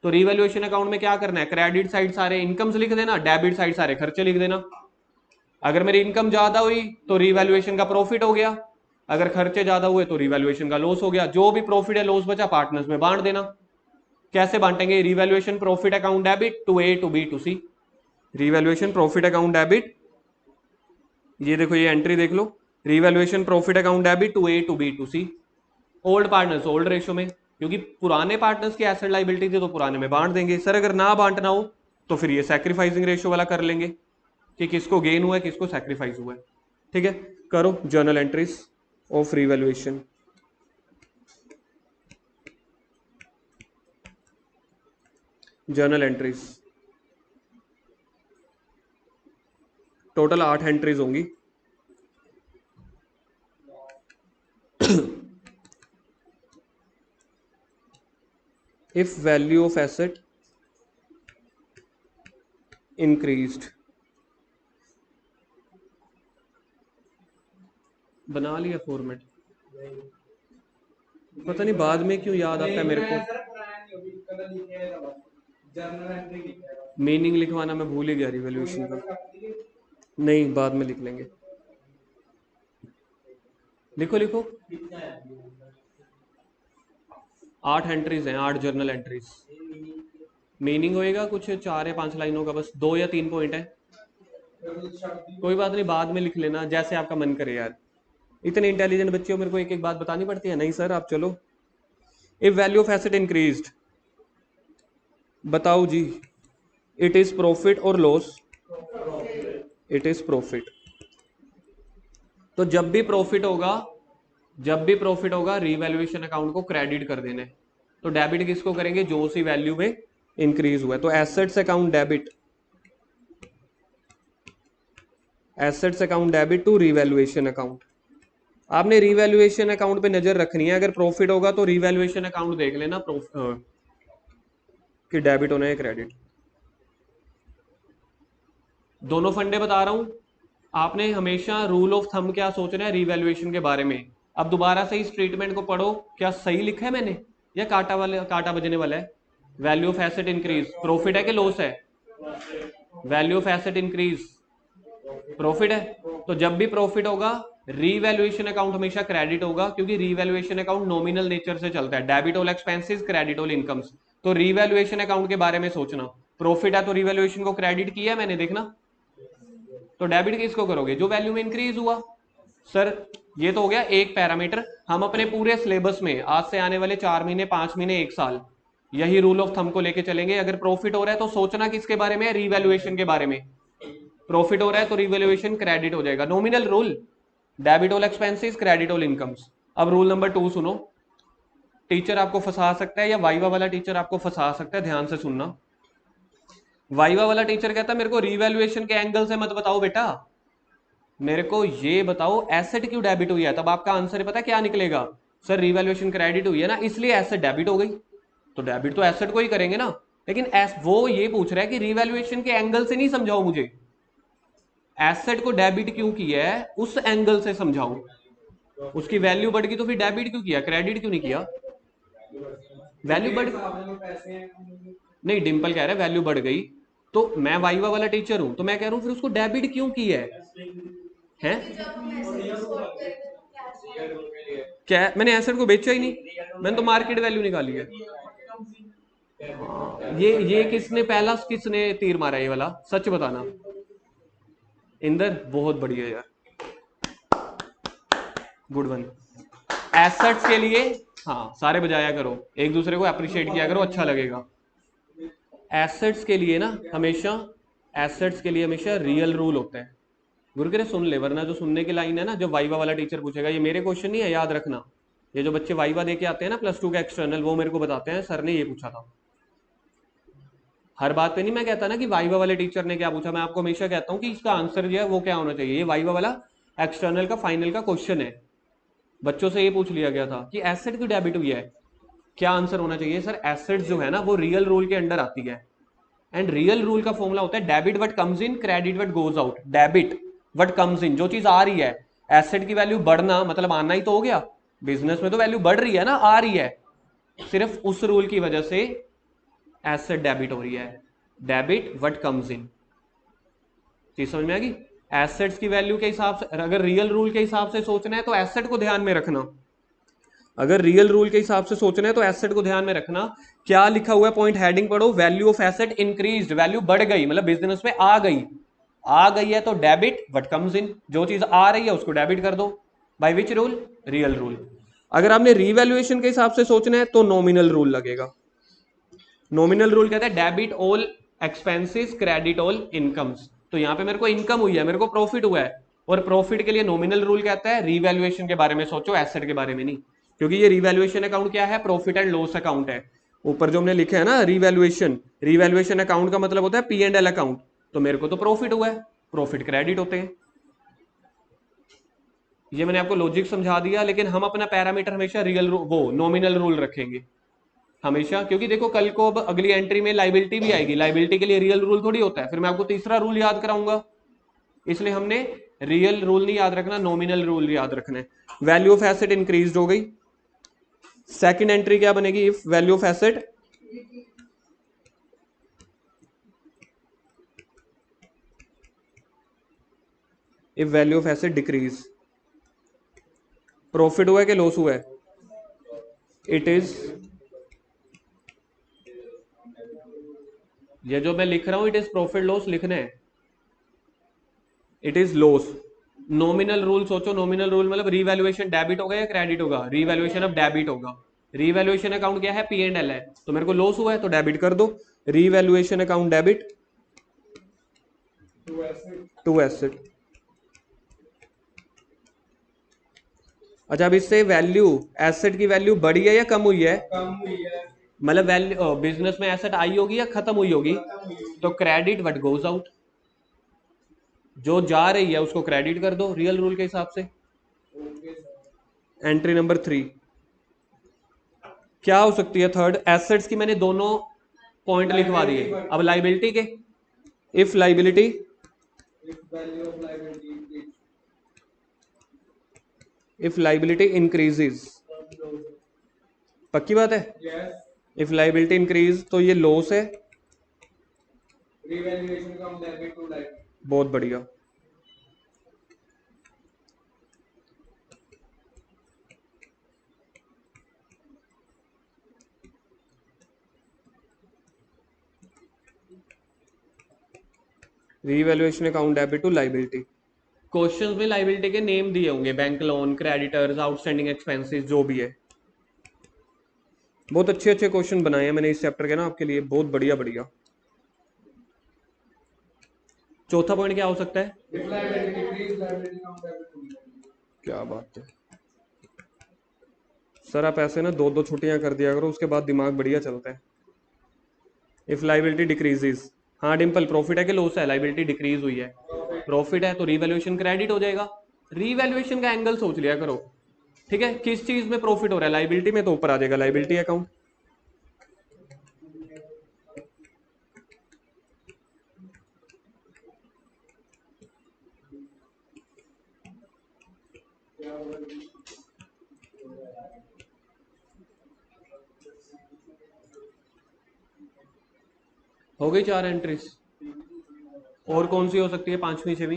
तो रिवैल्यूएशन अकाउंट में क्या करना है? क्रेडिट साइड सारे इनकम्स लिख देना, डेबिट साइड सारे खर्चे लिख देना। अगर मेरी इनकम ज्यादा हुई तो रिवैल्यूएशन का प्रॉफिट हो गया, अगर खर्चे ज्यादा हुए तो रिवैल्यूएशन का लॉस हो गया। जो भी प्रॉफिट है लॉस बचा पार्टनर्स में बांट देना। कैसे बांटेंगे? Revaluation profit account debit to A to B to C. Revaluation profit account debit, ये देखो ये एंट्री देख लो, revaluation profit account debit to A to B to C. Old partners old ratio में, क्योंकि पुराने पार्टनर्स की एसेट लाइबिलिटी थी तो पुराने में बांट देंगे। सर अगर ना बांटना हो तो फिर ये सैक्रिफाइसिंग रेशो वाला कर लेंगे कि किसको गेन हुआ है किसको सैक्रिफाइस हुआ है। ठीक है, करो journal entries of revaluation. Journal entries total 8 entries होंगी। If value of asset increased, बना लिया फॉर्मेट? पता नहीं बाद में क्यों याद आता है मेरे को। मीनिंग लिखवाना मैं भूल ही गया रिवॉल्यूशन का। नहीं, बाद में लिख लेंगे। लिखो लिखो। 8 एंट्रीज हैं, 8 जर्नल एंट्रीज। मीनिंग होएगा कुछ 4 या 5 लाइनों का, बस 2 या 3 पॉइंट है। कोई बात नहीं, बाद में लिख लेना जैसे आपका मन करे यार। इतने इंटेलिजेंट बच्चे हो, मेरे को एक एक बात बतानी पड़ती है? नहीं सर, आप चलो। If value of asset increased, बताओ जी, इट इज प्रॉफिट और लॉस? It is profit. तो जब भी प्रॉफिट होगा, जब भी प्रॉफिट होगा रीवैल्यूएशन अकाउंट को क्रेडिट कर देने। तो डेबिट किसको करेंगे? जो सी वैल्यू में इंक्रीज हुआ है। तो assets account debit, assets account debit to revaluation account. आपने रीवैल्यूएशन अकाउंट पे नजर रखनी है। अगर प्रॉफिट होगा तो रीवैल्यूएशन अकाउंट देख लेना कि डेबिट होना है क्रेडिट। दोनों फंडे बता रहा हूं। आपने हमेशा रूल ऑफ थंब क्या सोचना है रीवैल्यूएशन के बारे में। अब दोबारा से इस ट्रीटमेंट को पढ़ो, क्या सही लिखा है मैंने या काटा बजने वाला है? Value of asset increase profit है कि लॉस है? Value of asset increase profit है। तो जब भी प्रॉफिट होगा रीवैल्यूएशन अकाउंट हमेशा क्रेडिट होगा, क्योंकि रीवैल्यूएशन अकाउंट नॉमिनल नेचर से चलता है। Debit all expenses, credit all incomes. तो रीवैल्यूएशन अकाउंट के बारे में सोचना। प्रॉफिट है तो रीवैल्यूएशन को क्रेडिट किया मैंने, देखना। तो डेबिट किसको करोगे? जो वैल्यू में इंक्रीज हुआ। सर ये तो हो गया एक पैरामीटर। हम अपने पूरे सिलेबस में आज से आने वाले 4 महीने, 5 महीने, 1 साल यही रूल ऑफ थंब को लेके चलेंगे। अगर प्रॉफिट हो रहा है तो सोचना किसके बारे में? रीवैल्यूएशन के बारे में। प्रॉफिट हो रहा है तो रीवैल्यूएशन क्रेडिट हो जाएगा। Nominal rule, debit all expenses, credit all incomes. अब रूल नंबर 2 सुनो। टीचर आपको फंसा सकता है या वाइवा वाला टीचर आपको फंसा सकता है, ध्यान से सुनना। वाइवा वाला टीचर कहता है मेरे को रीवैल्यूएशन के एंगल से मत बताओ बेटा, मेरे को ये बताओ एसेट क्यों डेबिट हुई है। तब आपका आंसर पता है क्या निकलेगा? सर रीवैल्यूएशन क्रेडिट हुई है ना, इसलिए एसेट डेबिट हो गई। तो डेबिट तो एसेट को ही करेंगे ना। लेकिन वो ये पूछ रहा है कि रीवैल्यूएशन के एंगल से नहीं समझाओ मुझे, एसेट को डेबिट क्यों किया है उस एंगल से समझाओ। उसकी वैल्यू बढ़ गई तो फिर डेबिट क्यों किया, क्रेडिट क्यों नहीं किया? वैल्यू बढ़, नहीं डिंपल कह रहा है वैल्यू बढ़ गई, तो मैं वाइवा वाला टीचर हूं तो मैं कह रहा हूं फिर उसको डेबिट क्यों की है? हैं? क्या मैंने एसेट को बेचा ही नहीं, मैंने तो मार्केट वैल्यू निकाली है। ये किसने पहला किसने तीर मारा ये वाला, सच बताना। इंदर बहुत बढ़िया यार, गुड वन। एसेट्स के लिए हाँ सारे बजाया करो, एक दूसरे को अप्रिशिएट किया करो, अच्छा लगेगा। एसेट्स के लिए ना हमेशा, एसेट्स के लिए हमेशा रियल रूल होता है। गुरु सुन ले, वरना जो सुनने की लाइन है ना, जो वाइवा वाला टीचर पूछेगा, ये मेरे क्वेश्चन नहीं है, याद रखना। ये जो बच्चे वाइवा दे के आते हैं ना +2 का एक्सटर्नल, वो मेरे को बताते हैं सर ने ये पूछा था। हर बात पे नहीं मैं कहता ना कि वाइवा वाले टीचर ने क्या पूछा, मैं आपको हमेशा कहता हूँ कि इसका आंसर जो है वो क्या होना चाहिए। ये वाइवा वाला एक्सटर्नल का फाइनल का क्वेश्चन है, बच्चों से ये पूछ लिया गया था कि एसेट क्यों डेबिट हुई है, क्या आंसर होना चाहिए? सर एसेट जो है ना वो रियल रूल के अंडर आती है, एंड रियल रूल का फॉर्मूला होता है debit what comes in, credit what goes out. Debit what comes in, जो चीज आ रही है, एसेट की वैल्यू बढ़ना मतलब आना ही तो हो गया, बिजनेस में तो वैल्यू बढ़ रही है ना, आ रही है, सिर्फ उस रूल की वजह से एसेट डेबिट हो रही है। डेबिट व्हाट कम्स इन, चीज समझ में आ गई? एसेट्स की वैल्यू के हिसाब से, अगर रियल रूल के हिसाब से सोचना है तो एसेट को ध्यान में रखना। अगर रियल रूल के हिसाब से सोचना है तो एसेट को ध्यान में रखना। क्या लिखा हुआ है पॉइंट हेडिंग पढ़ो, value of asset increased, value बढ़ गई मतलब बिजनेस में आ गई। आ गई है तो डेबिट व्हाट कम्स इन, जो चीज आ रही है उसको डेबिट कर दो। By which rule? Real rule. अगर आपने रीवैल्यूएशन के हिसाब से सोचना है तो नॉमिनल रूल लगेगा। नॉमिनल रूल कहता है debit all expenses, credit all incomes. तो यहां पे मेरे को इनकम हुई है, मेरे को प्रॉफिट हुआ है, और प्रॉफिट के लिए नॉमिनल रूल कहता है रीवैल्यूएशन के बारे में सोचो, एसेट के बारे में नहीं। क्योंकि ये रीवैल्यूएशन अकाउंट क्या है? प्रॉफिट एंड लॉस अकाउंट है। ऊपर जो हमने लिखा है ना रीवैल्यूएशन, रीवैल्यूएशन अकाउंट का मतलब होता है P&L अकाउंट। तो मेरे को तो प्रॉफिट हुआ है, प्रॉफिट क्रेडिट होते हैं। ये मैंने आपको लॉजिक समझा दिया, लेकिन हम अपना पैरामीटर हमेशा रियल वो नॉमिनल रूल रखेंगे हमेशा, क्योंकि देखो कल को अब अगली एंट्री में लाइबिलिटी भी आएगी, लाइबिलिटी के लिए रियल रूल थोड़ी होता है, फिर मैं आपको तीसरा रूल याद कराऊंगा। इसलिए हमने रियल रूल नहीं याद रखना, नॉमिनल रूल याद रखना है। वैल्यू ऑफ एसेट इंक्रीज हो गई, सेकंड एंट्री क्या बनेगी, if value of asset if value of asset decrease, profit हुआ है कि लॉस हुआ है, इट इज, ये जो मैं लिख रहा हूं इट इज प्रॉफिट लॉस लिखना है, it is loss. Nominal rule सोचो, नॉमिनल रूल मतलब रीवैल्यूएशन डेबिट होगा या क्रेडिट होगा, रीवैल्यूएशन अब डेबिट होगा। रीवैल्यूएशन अकाउंट क्या है, पी एंड एल है, तो मेरे को लॉस हुआ है तो डेबिट कर दो, revaluation account debit to asset. अच्छा अब इससे वैल्यू, एसेट की वैल्यू बढ़ी है या कम हुई है, मतलब वैल्यू बिजनेस में एसेट आई होगी या खत्म हुई होगी, तो क्रेडिट व्हाट गोज आउट, जो जा रही है उसको क्रेडिट कर दो रियल रूल के हिसाब से। एंट्री नंबर 3 क्या हो सकती है, थर्ड, एसेट्स की मैंने दोनों पॉइंट लिखवा दिए, अब लाइबिलिटी के, if liability if liability increases, पक्की बात है, इफ लाइबिलिटी इंक्रीज तो ये लॉस है, बहुत बढ़िया। Revaluation account debit to liability. Questions में लाइबिलिटी के नेम दिए होंगे, bank loan, creditors, outstanding expenses, जो भी है। बहुत अच्छे अच्छे क्वेश्चन बनाए हैं मैंने इस चैप्टर के ना आपके लिए, बहुत बढ़िया बढ़िया। चौथा पॉइंट क्या हो सकता है, क्या बात है सर, आप ऐसे ना दो दो छुट्टियां कर दिया करो, उसके बाद दिमाग बढ़िया चलता है। इफ लाइबिलिटी डिक्रीजेज, हाँ डिम्पल, प्रॉफिट है कि लॉस है, लाइबिलिटी डिक्रीज हुई है, प्रॉफिट है तो रीवैल्यूएशन क्रेडिट हो जाएगा। रीवैल्यूएशन का एंगल सोच लिया करो, ठीक है, किस चीज में प्रॉफिट हो रहा है, लाइबिलिटी में, तो ऊपर आ जाएगा लाइबिलिटी अकाउंट। हो गई 4 एंट्रीज, और कौन सी हो सकती है पांचवी छवी,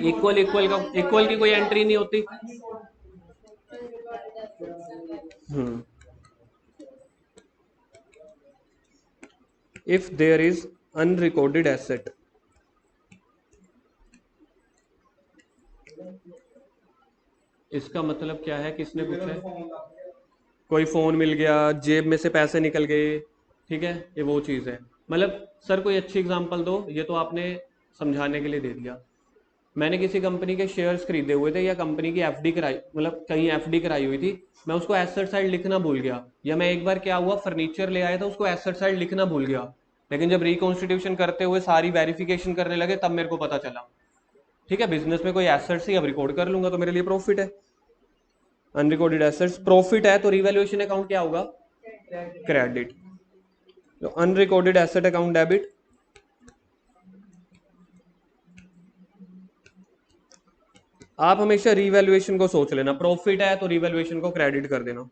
इक्वल इक्वल का, इक्वल की कोई एंट्री नहीं होती। Hmm, if there is unrecorded asset, इसका मतलब क्या है, किसने पूछा है, कोई फोन मिल गया, जेब में से पैसे निकल गए, ठीक है, ये वो चीज है। मतलब सर कोई अच्छी एग्जांपल दो, ये तो आपने समझाने के लिए दे दिया। मैंने किसी कंपनी के शेयर्स खरीदे हुए थे या कंपनी की एफडी कराई, मतलब कहीं एफडी कराई हुई थी, मैं उसको एसेट साइड लिखना भूल गया, या मैं एक बार क्या हुआ फर्नीचर ले आया था उसको एसेट साइड लिखना भूल गया, लेकिन जब रिकॉन्स्टिट्यूशन करते हुए सारी वेरिफिकेशन करने लगे तब मेरे को पता चला, ठीक है, बिजनेस में कोई एसेट्स ही अब रिकॉर्ड कर लूंगा तो मेरे लिए प्रॉफिट है। अनरिकॉर्डेड एसेट्स प्रॉफिट है तो रिवैल्यूएशन अकाउंट क्या होगा, क्रेडिट। तो अनरिकॉर्डेड एसेट अकाउंट डेबिट, आप हमेशा रिवैल्यूएशन को सोच लेना, प्रॉफिट है तो रिवैल्यूएशन को क्रेडिट कर देना।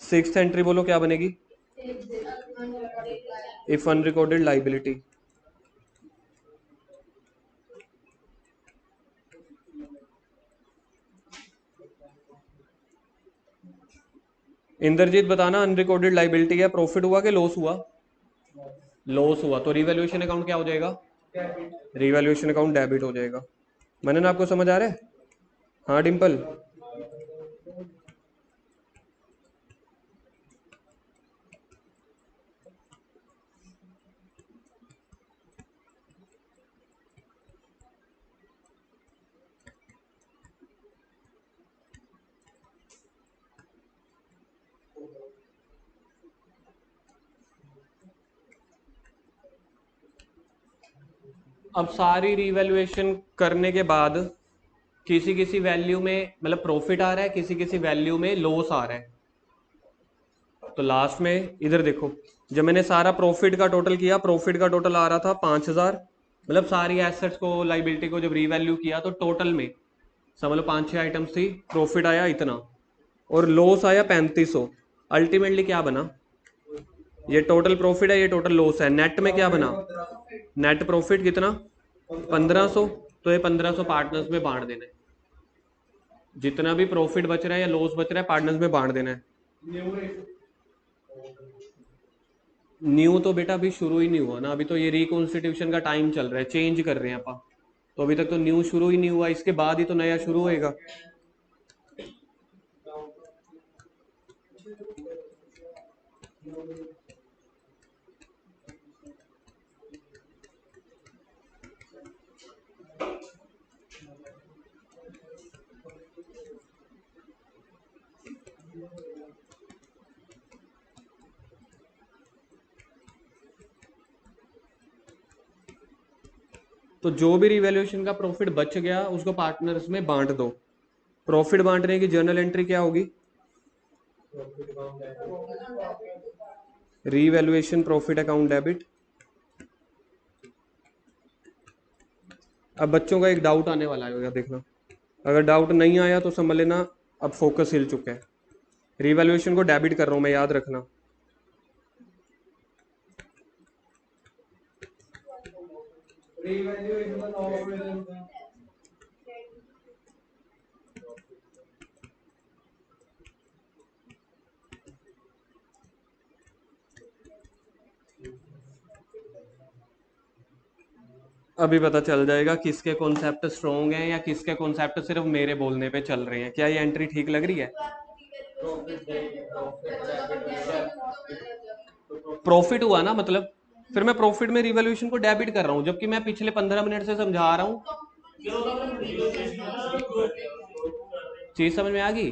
सिक्स्थ एंट्री बोलो क्या बनेगी, इफ अनरिकॉर्डेड लाइबिलिटी, इंद्रजीत बताना अनरिकॉर्डेड लाइबिलिटी है, प्रॉफिट हुआ कि लॉस हुआ, लॉस हुआ तो रिवैल्यूएशन अकाउंट क्या हो जाएगा, रिवैल्यूएशन अकाउंट डेबिट हो जाएगा। मनन आपको समझ आ रहा है, हाँ डिम्पल। अब सारी रिवैल्यूएशन करने के बाद किसी किसी वैल्यू में मतलब प्रॉफिट आ रहा है, किसी किसी वैल्यू में लॉस आ रहा है, तो लास्ट में इधर देखो, जब मैंने सारा प्रॉफिट का टोटल किया, प्रॉफिट का टोटल आ रहा था 5,000, मतलब सारी एसेट्स को लाइबिलिटी को जब रीवैल्यू किया तो टोटल में समझ लो 5-6 आइटम्स थी, प्रॉफिट आया इतना और लॉस आया 3500। अल्टीमेटली क्या बना, ये टोटल प्रॉफिट है, ये टोटल लॉस है, नेट में क्या बना, नेट प्रॉफिट कितना 1500। तो ये 1500 पार्टनर्स में बांट देना है, जितना भी प्रॉफिट बच रहा है या लॉस बच रहा है पार्टनर्स में बांट देना है। न्यू तो बेटा अभी शुरू ही नहीं हुआ ना, अभी तो ये रिकॉन्स्टिट्यूशन का टाइम चल रहा है, चेंज कर रहे हैं अपन, तो अभी तक तो न्यू शुरू ही नहीं हुआ, इसके बाद ही तो नया शुरू होएगा। तो जो भी रिवैल्यूएशन का प्रॉफिट बच गया उसको पार्टनर्स में बांट दो। प्रॉफिट बांटने की जर्नल एंट्री क्या होगी, रीवैल्यूएशन प्रॉफिट अकाउंट डेबिट। अब बच्चों का एक डाउट आने वाला है देखना, अगर डाउट नहीं आया तो समझ लेना अब फोकस हिल चुका है। रीवैल्यूएशन को डेबिट कर रहा हूं मैं, याद रखना। अभी पता चल जाएगा किसके कॉन्सेप्ट स्ट्रॉन्ग हैं या किसके कॉन्सेप्ट सिर्फ मेरे बोलने पे चल रहे हैं। क्या ये एंट्री ठीक लग रही है? प्रॉफिट हुआ ना, मतलब फिर मैं प्रॉफिट में रिवॉल्यूशन को डेबिट कर रहा हूं, जबकि मैं पिछले 15 मिनट से समझा रहा हूं। चीज समझ में आ गई?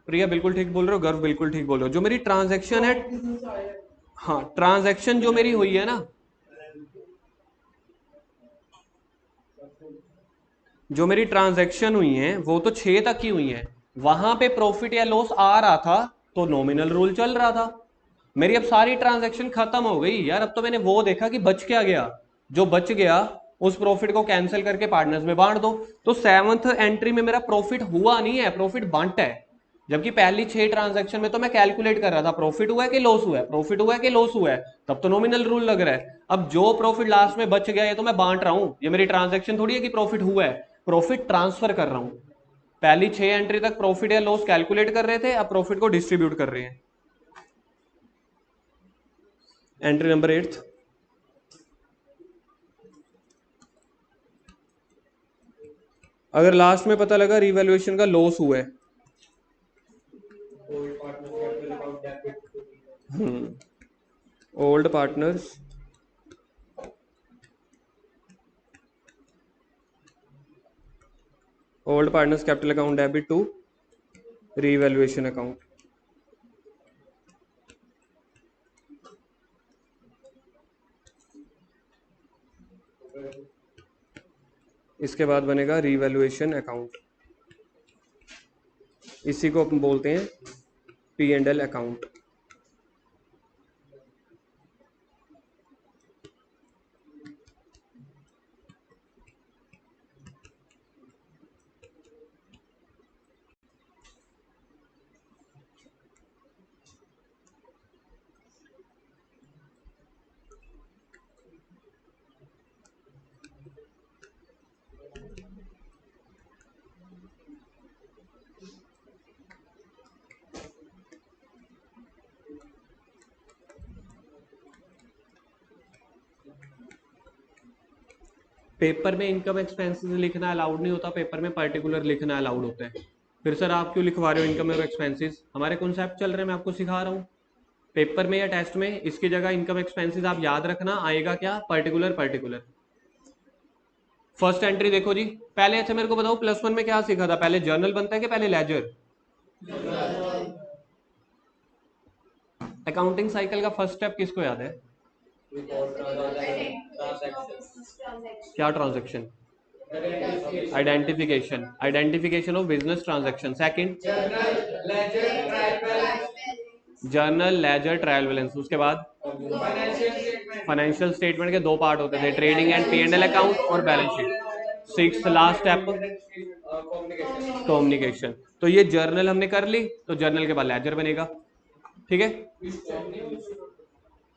प्रिया बिल्कुल ठीक बोल रहे हो, गर्व बिल्कुल ठीक बोल रहे हो। जो मेरी ट्रांजैक्शन है, हाँ ट्रांजैक्शन जो मेरी हुई है ना, जो मेरी ट्रांजैक्शन हुई है वो तो 6 तक की हुई है, वहां पे प्रॉफिट या लॉस आ रहा था तो नॉमिनल रूल चल रहा था। मेरी अब सारी ट्रांजैक्शन खत्म हो गई यार, अब तो मैंने वो देखा कि बच क्या गया, जो बच गया उस प्रॉफिट को कैंसिल करके पार्टनर्स में बांट दो। तो 7th एंट्री में मेरा प्रॉफिट हुआ नहीं है, प्रॉफिट बांटा है। जबकि पहली 6 ट्रांजैक्शन में तो मैं कैलकुलेट कर रहा था प्रॉफिट हुआ है कि लॉस हुआ है, प्रॉफिट हुआ है कि लॉस हुआ है, तब तो नॉमिनल रूल लग रहा है। अब जो प्रॉफिट लास्ट में बच गया ये तो मैं बांट रहा हूं, ये मेरी ट्रांजैक्शन थोड़ी है कि प्रॉफिट हुआ है, प्रॉफिट ट्रांसफर कर रहा हूं। पहली 6 एंट्री तक प्रॉफिट या लॉस कैलकुलेट कर रहे थे, अब प्रॉफिट को डिस्ट्रीब्यूट कर रहे हैं। एंट्री नंबर 8, अगर लास्ट में पता लगा रिवैल्यूएशन का लॉस हुआ है, old partners capital account debit to revaluation account. इसके बाद बनेगा रीवैल्यूएशन अकाउंट, इसी को अपन बोलते हैं P&L अकाउंट। पेपर में इनकम एक्सपेंसेस लिखना अलाउड नहीं होता, पेपर में पर्टिकुलर लिखना अलाउड होता है। फिर सर आप क्यों लिखवा रहे हो इनकम और एक्सपेंसेस? हमारे कॉन्सेप्ट चल रहे हैं, मैं आपको सिखा रहा हूँ। पेपर में या टेस्ट में इसकी जगह इनकम एक्सपेंसेस आप याद रखना, आएगा क्या, पर्टिकुलर पर्टिकुलर। फर्स्ट एंट्री देखो जी, पहले अच्छा मेरे को बताओ +1 में क्या सीखा था, पहले जर्नल बनता है कि पहले लेजर? अकाउंटिंग साइकिल का फर्स्ट स्टेप किसको याद है? क्या transaction? Identification, identification of business transaction. Second journal ledger trial balance, उसके बाद फाइनेंशियल स्टेटमेंट के दो पार्ट होते थे, ट्रेडिंग एंड P&L अकाउंट और balance sheet. Six last step communication. तो ये जर्नल हमने कर ली, तो जर्नल के बाद लेजर बनेगा। ठीक है,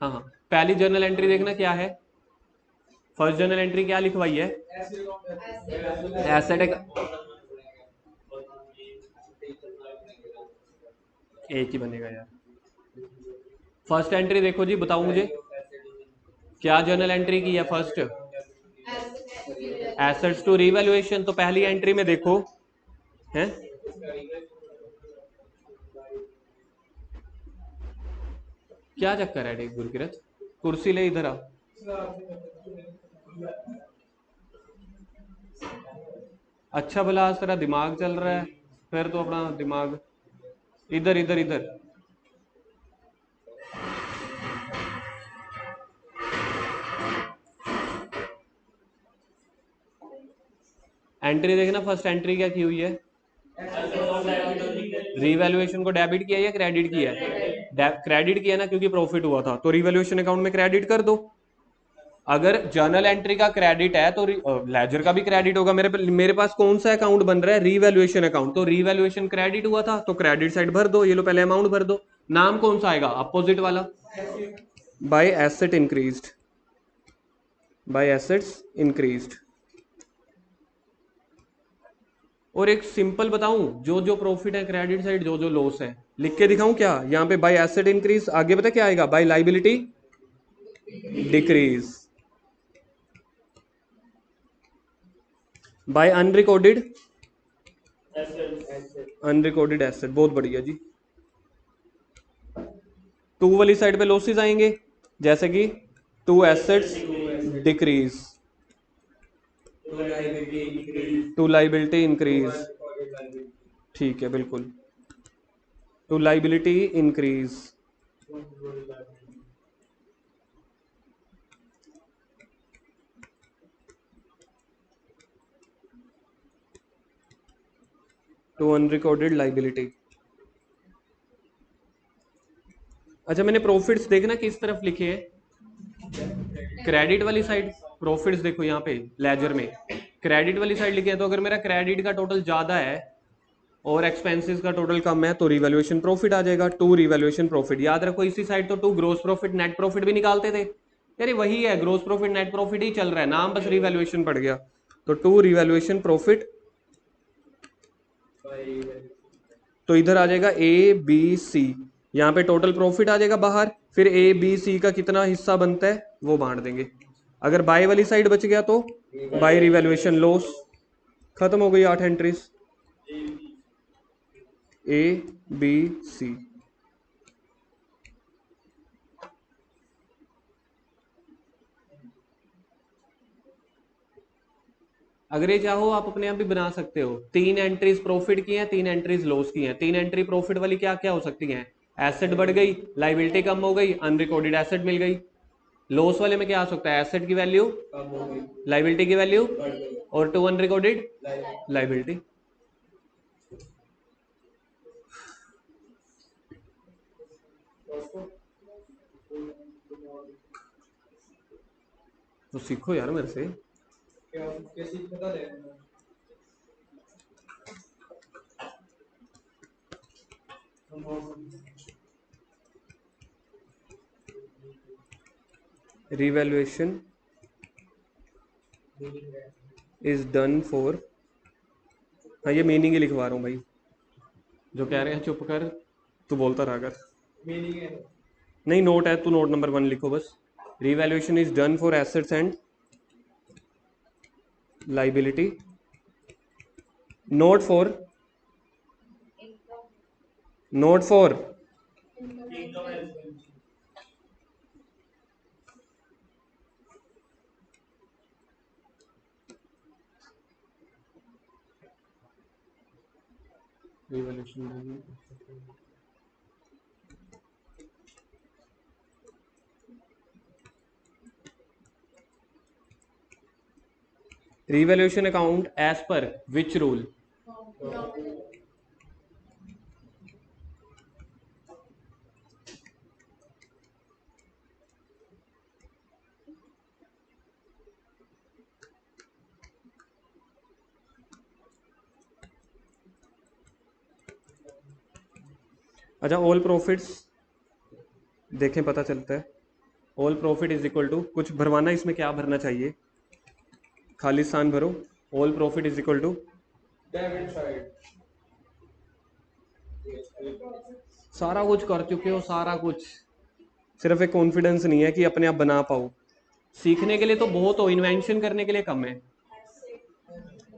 हाँ हाँ। पहली जर्नल एंट्री देखना क्या है, फर्स्ट जर्नल एंट्री क्या लिखवाई है, एसेट। एक ही बनेगा यार। फर्स्ट एंट्री देखो जी, बताओ मुझे क्या जर्नल एंट्री की है फर्स्ट, एसेट्स टू रीवैल्यूएशन। तो पहली एंट्री में देखो है, क्या चक्कर है गुरकिरत, कुर्सी ले इधर आ। अच्छा भला आज तेरा दिमाग चल रहा है, फिर तो अपना दिमाग इधर इधर इधर। एंट्री देखना, फर्स्ट एंट्री क्या की हुई है, रीवैल्यूएशन को डेबिट किया या क्रेडिट किया है, क्रेडिट किया ना, क्योंकि प्रॉफिट हुआ था, तो रीवैल्यूएशन अकाउंट में क्रेडिट कर दो। अगर जर्नल एंट्री का क्रेडिट है तो लेजर का भी क्रेडिट होगा। मेरे पास कौन सा अकाउंट बन रहा है, रीवैल्यूएशन अकाउंट, तो रीवैल्यूएशन क्रेडिट हुआ था तो क्रेडिट साइड भर दो। ये लो पहले अमाउंट भर दो, नाम कौन सा आएगा, अपोजिट वाला, by asset increased, by assets increased. और एक सिंपल बताऊं, जो जो प्रॉफिट है क्रेडिट साइड, जो जो लॉस है लिख के दिखाऊं क्या, यहां पे बाय एसेट इंक्रीज, आगे पता क्या आएगा, by liability decrease, by unrecorded, unrecorded asset. बहुत बढ़िया जी। टू वाली साइड पे लॉसेस आएंगे, जैसे कि to assets decrease, to liability increase. ठीक है, बिल्कुल, to liability increase. To unrecorded liability. अच्छा, मैंने प्रॉफिट्स देखना किस तरफ लिखे हैं, क्रेडिट वाली साइड। प्रॉफिट्स देखो यहाँ पे लेजर में क्रेडिट वाली साइड लिखे हैं, तो अगर मेरा क्रेडिट का टोटल ज्यादा है और एक्सपेंसेस का टोटल कम है तो रिवैल्यूएशन प्रॉफिट आ जाएगा, टू रिवैल्यूएशन प्रॉफिट। याद रखो इसी साइड तो to gross profit net profit भी निकालते थे, यार वही है, ग्रोस प्रॉफिट नेट प्रॉफिट ही चल रहा है, नाम बस रिवैल्यूएशन पड़ गया। तो टू रिवैल्यूएशन प्रॉफिट, तो इधर आ जाएगा ए बी सी, यहाँ पे टोटल प्रॉफिट आ जाएगा बाहर, फिर ए बी सी का कितना हिस्सा बनता है वो बांट देंगे। अगर बाय वाली साइड बच गया तो बाय रिवैल्यूएशन लॉस। खत्म हो गई 8 एंट्रीज, ए बी सी। अगर ये चाहो आप अपने आप भी बना सकते हो, 3 एंट्रीज प्रॉफिट की हैं, 3 एंट्रीज लॉस की हैं। 3 एंट्री प्रॉफिट वाली क्या क्या हो सकती हैं, एसेट बढ़ गई, लाइबिलिटी कम हो गई, अनरिकॉर्डेड एसेट मिल गई। लॉस वाले में क्या आ सकता है, एसेट की वैल्यू लाइबिलिटी की वैल्यू और टू अनरिकॉर्डेड लाइबिलिटी। तो सीखो यार मेरे से। रिवैल्यूएशन इज डन फॉर, हाँ ये मीनिंग ही लिखवा रहा हूँ भाई, जो कह रहे हैं चुप कर, तू बोलता रहा कर। नहीं नोट है, तू नोट नंबर 1 लिखो बस। Revaluation is done for assets and liability, note for, note for revaluation. Revaluation account as per which rule, अच्छा, ऑल प्रॉफिट्स देखें, पता चलता है। All profit is equal to, कुछ भरवाना इसमें, क्या भरना चाहिए, खाली स्थान भरो। All profit is equal to, debit side, सारा कुछ कर चुके हो, सारा कुछ, सिर्फ एक कॉन्फिडेंस नहीं है कि अपने आप बना पाओ। सीखने के लिए तो बहुत हो, इन्वेंशन करने के लिए कम है।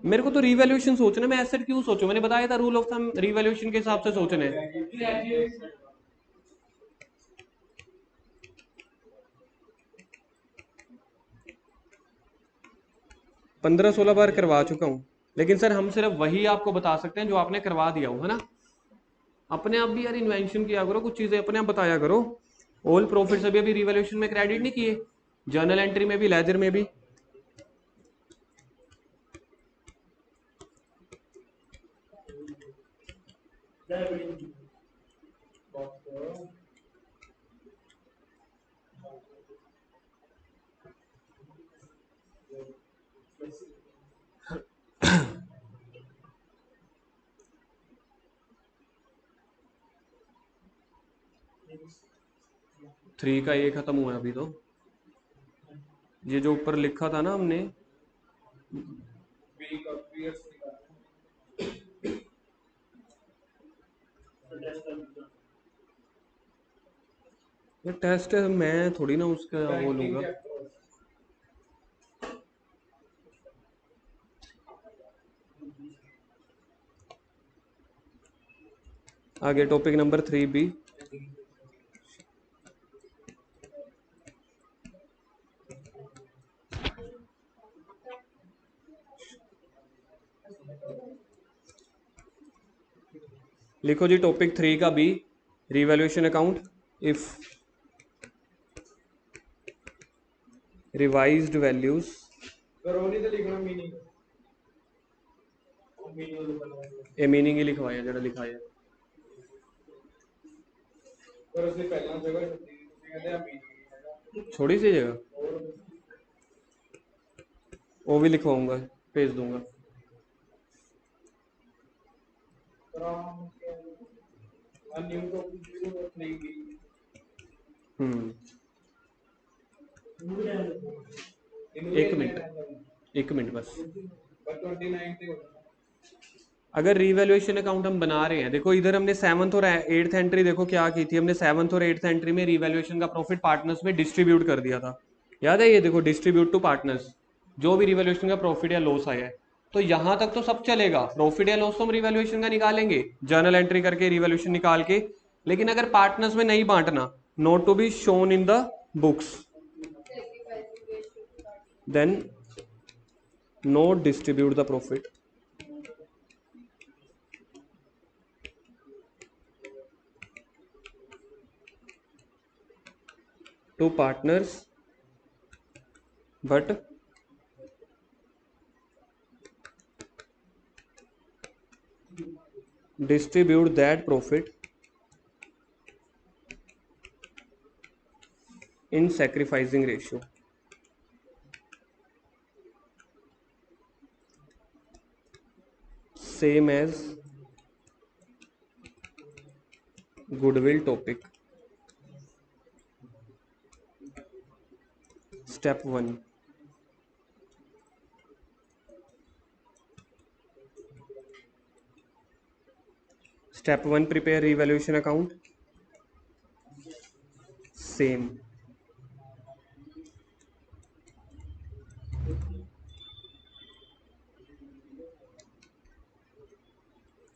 मेरे को तो रिवैल्यूएशन सोचना, मैं एसेट क्यों सोचूं, मैंने बताया था रूल ऑफ थंब रिवैल्यूएशन के हिसाब से सोचना है। 15-16 बार करवा चुका हूँ, लेकिन सर हम सिर्फ वही आपको बता सकते हैं जो आपने करवा दिया हो, है ना। अपने आप भी यार इन्वेंशन किया करो, कुछ चीजें अपने आप बताया करो। ऑल प्रॉफिट्स अभी अभी रिवैल्यूएशन में क्रेडिट नहीं किए, जर्नल एंट्री में भी, लेजर में भी। थ्री का ये खत्म हुआ है अभी तो, ये जो ऊपर लिखा था ना हमने, बी का पीएस ये टेस्ट है, मैं थोड़ी ना उसका वो बैंकिंग लूंगा। के आगे टॉपिक नंबर 3B। लिखो जी टॉपिक 3 का B, revaluation account if revised values, करो नहीं तो लिखना मीनिंग, मीनिंग बनाएंगे ये मीनिंग ही लिखवाया जरा लिखाया, पर उससे पहला जगह छुट्टी कहते हैं मीनिंग है छोड़ी सी जगह, और वो भी लिखवाऊंगा, भेज दूंगा। From a new topic zero or 3B हम्म, इनके एक इतने मिनट, रहता एक मिनट बस। पर 29 से होता अगर रिवैल्यूएशन अकाउंट हम बना रहे हैं, देखो इधर हमने सेवंथ और एट्थ एंट्री, देखो क्या की थी हमने, सेवंथ और एट्थ एंट्री में रिवैल्यूएशन का प्रॉफिट पार्टनर्स में डिस्ट्रीब्यूट कर दिया था, याद है, ये देखो डिस्ट्रीब्यूट टू पार्टनर्स, जो भी रिवैल्यूएशन का प्रॉफिट या लॉस आया है। तो यहां तक तो सब चलेगा, प्रॉफिट या लॉस तो हम रिवैल्यूएशन का निकालेंगे, जर्नल एंट्री करके रिवैल्यूएशन निकाल के। लेकिन अगर पार्टनर्स में नहीं बांटना, not to be shown in the books, then note distribute the profit to partners, but distribute that profit in sacrificing ratio, same as goodwill topic. Step 1, step 1, prepare revaluation account, same,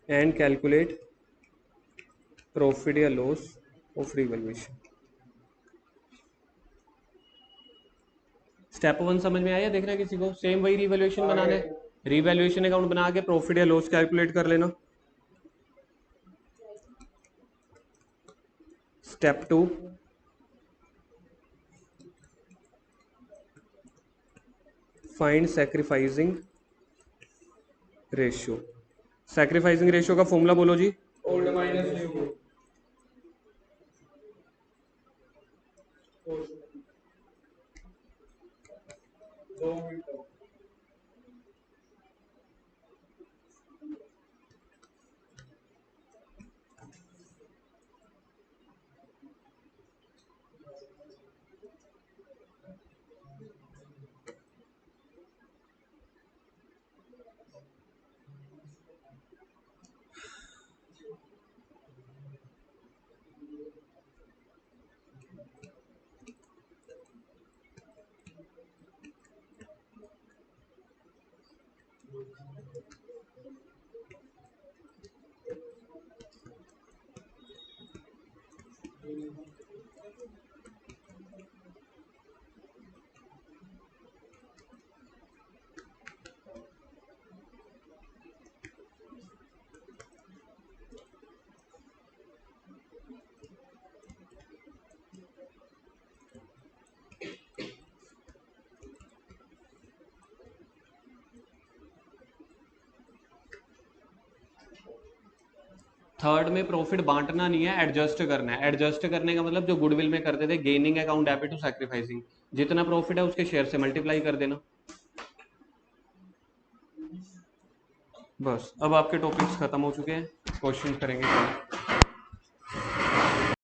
and calculate profit या loss of revaluation. Step 1 समझ में आया, देख रहा है किसी को, same वही रिवैल्यूएशन बनाना है, रिवैल्यूएशन अकाउंट बना के प्रॉफिट या लॉस कैलकुलेट कर लेना। Step 2, find sacrificing ratio. Sacrificing ratio का फॉर्मूला बोलो जी। ओल्ड माइनस न्यू दो मिनट थर्ड में प्रॉफिट बांटना नहीं है, एडजस्ट करना है। एडजस्ट करने का मतलब जो गुडविल में करते थे, gaining account debit to sacrificing, जितना प्रॉफिट है उसके शेयर से मल्टीप्लाई कर देना। बस अब आपके टॉपिक्स खत्म हो चुके हैं, क्वेश्चन करेंगे।